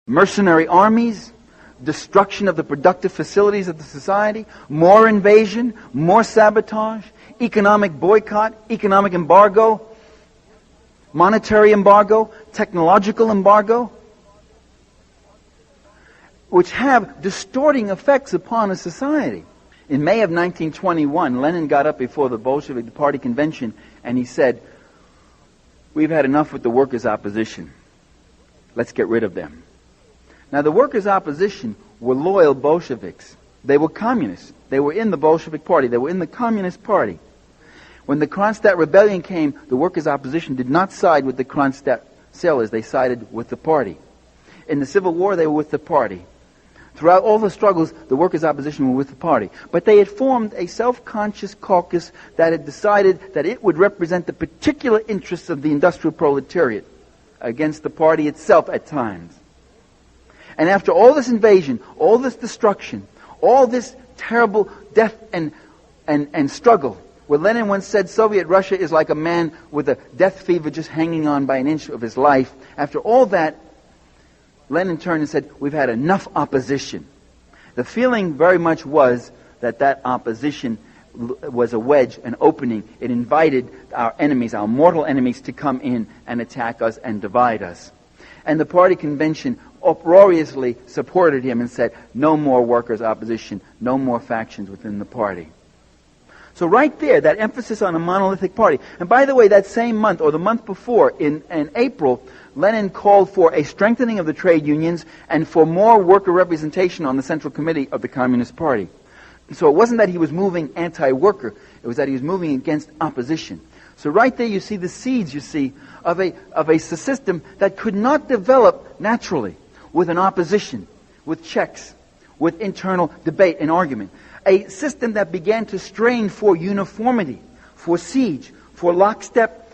mercenary armies, destruction of the productive facilities of the society, more invasion, more sabotage, economic boycott, economic embargo, monetary embargo, technological embargo, which have distorting effects upon a society. In May of 1921, Lenin got up before the Bolshevik Party convention and he said, "We've had enough with the workers' opposition. Let's get rid of them." Now, the workers' opposition were loyal Bolsheviks. They were communists. They were in the Bolshevik Party. They were in the Communist Party. When the Kronstadt Rebellion came, the workers' opposition did not side with the Kronstadt sailors. They sided with the party. In the Civil War, they were with the party. Throughout all the struggles, the workers' opposition were with the party. But they had formed a self-conscious caucus that had decided that it would represent the particular interests of the industrial proletariat against the party itself at times. And after all this invasion, all this destruction, all this terrible death and struggle, where Lenin once said Soviet Russia is like a man with a death fever just hanging on by an inch of his life, after all that, Lenin turned and said, "We've had enough opposition." The feeling very much was that that opposition was a wedge, an opening. It invited our enemies, our mortal enemies, to come in and attack us and divide us. And the party convention uproariously supported him and said, no more workers' opposition, no more factions within the party. So right there, that emphasis on a monolithic party. And by the way, that same month, or the month before, in April, Lenin called for a strengthening of the trade unions and for more worker representation on the Central Committee of the Communist Party. So it wasn't that he was moving anti-worker, it was that he was moving against opposition. So right there you see the seeds, of a system that could not develop naturally with an opposition, with checks, with internal debate and argument. A system that began to strain for uniformity, for siege, for lockstep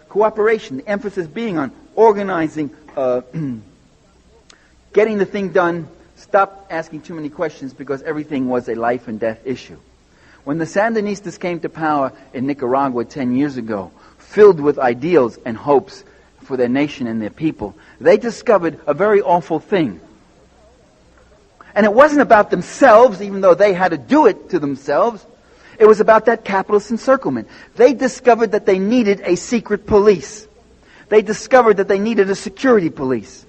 cooperation, the emphasis being on organizing, getting the thing done, stop asking too many questions because everything was a life and death issue. When the Sandinistas came to power in Nicaragua 10 years ago, filled with ideals and hopes for their nation and their people, they discovered a very awful thing. And it wasn't about themselves, even though they had to do it to themselves. It was about that capitalist encirclement. They discovered that they needed a secret police. They discovered that they needed a security police.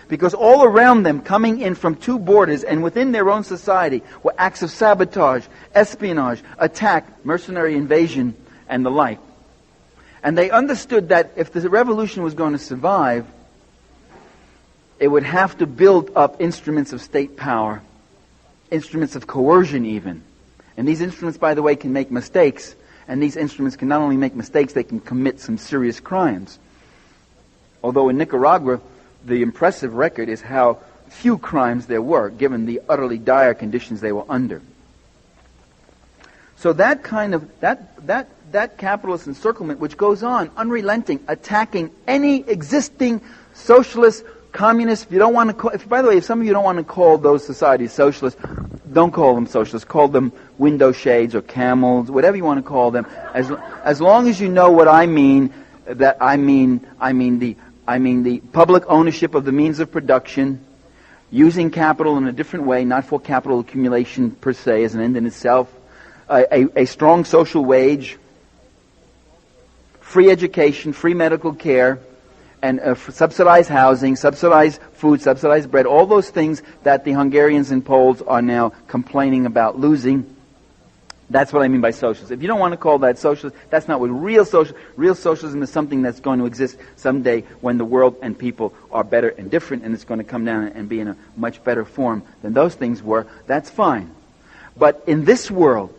Because all around them, coming in from two borders and within their own society, were acts of sabotage, espionage, attack, mercenary invasion, and the like. And they understood that if the revolution was going to survive, it would have to build up instruments of state power, instruments of coercion even. And these instruments, by the way, can make mistakes. And these instruments can not only make mistakes, they can commit some serious crimes. Although in Nicaragua, the impressive record is how few crimes there were, given the utterly dire conditions they were under. So that kind of, that capitalist encirclement, which goes on, unrelenting, attacking any existing socialist, communist, if you don't want to call, by the way, if some of you don't want to call those societies socialist, don't call them socialist. Call them window shades or camels, whatever you want to call them. As long as you know what I mean, that I mean the public ownership of the means of production, using capital in a different way, not for capital accumulation per se as an end in itself, a strong social wage, free education, free medical care, and subsidized housing, subsidized food, subsidized bread, all those things that the Hungarians and Poles are now complaining about losing. That's what I mean by socialism. If you don't want to call that socialist, that's not what real socialism is. Something that's going to exist someday when the world and people are better and different, and it's going to come down and be in a much better form than those things were. That's fine. But in this world,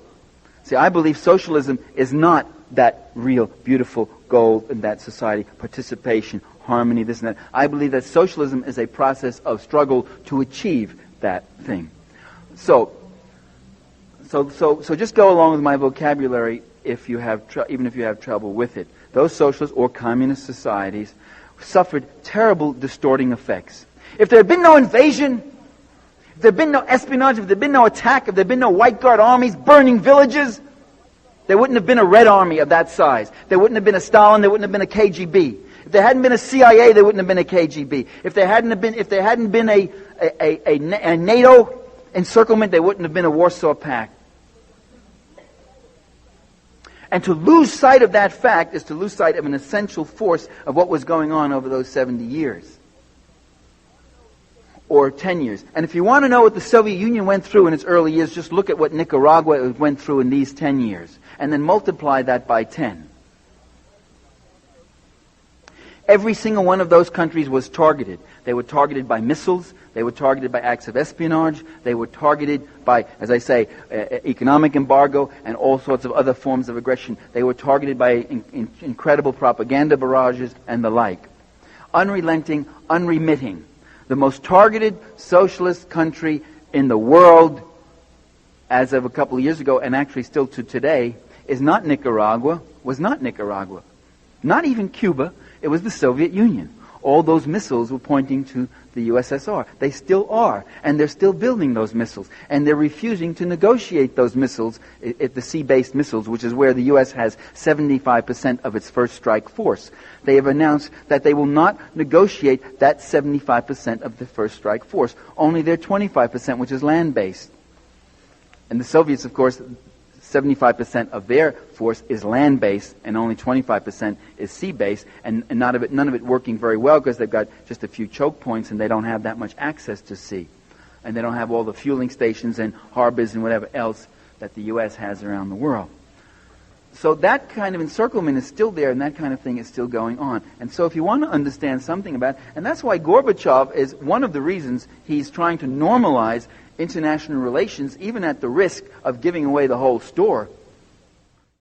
see, I believe socialism is not that real, beautiful goal in that society, participation, harmony, this and that. I believe that socialism is a process of struggle to achieve that thing. So just go along with my vocabulary if you have even if you have trouble with it. Those socialist or communist societies suffered terrible distorting effects. If there had been no invasion, if there had been no espionage, if there had been no attack, if there had been no White Guard armies burning villages, there wouldn't have been a Red Army of that size. There wouldn't have been a Stalin, there wouldn't have been a KGB. If there hadn't been a CIA, there wouldn't have been a KGB. If there hadn't been a NATO encirclement, there wouldn't have been a Warsaw Pact. And to lose sight of that fact is to lose sight of an essential force of what was going on over those 70 years. Or 10 years. And if you want to know what the Soviet Union went through in its early years, just look at what Nicaragua went through in these 10 years. And then multiply that by 10. Every single one of those countries was targeted. They were targeted by missiles. They were targeted by acts of espionage. They were targeted by, as I say, economic embargo and all sorts of other forms of aggression. They were targeted by incredible propaganda barrages and the like. Unrelenting, unremitting. The most targeted socialist country in the world, as of a couple of years ago, and actually still to today, is not Nicaragua, was not Nicaragua. Not even Cuba. It was the Soviet Union. All those missiles were pointing to the USSR. They still are. And they're still building those missiles. And they're refusing to negotiate those missiles, the sea-based missiles, which is where the U.S. has 75% of its first strike force. They have announced that they will not negotiate that 75% of the first strike force. Only their 25%, which is land-based. And the Soviets, of course, 75% of their force is land-based, and only 25% is sea-based, and none of it working very well because they've got just a few choke points and they don't have that much access to sea. And they don't have all the fueling stations and harbors and whatever else that the U.S. has around the world. So that kind of encirclement is still there, and that kind of thing is still going on. And so if you want to understand something about it, and that's why Gorbachev is one of the reasons he's trying to normalize international relations, even at the risk of giving away the whole store,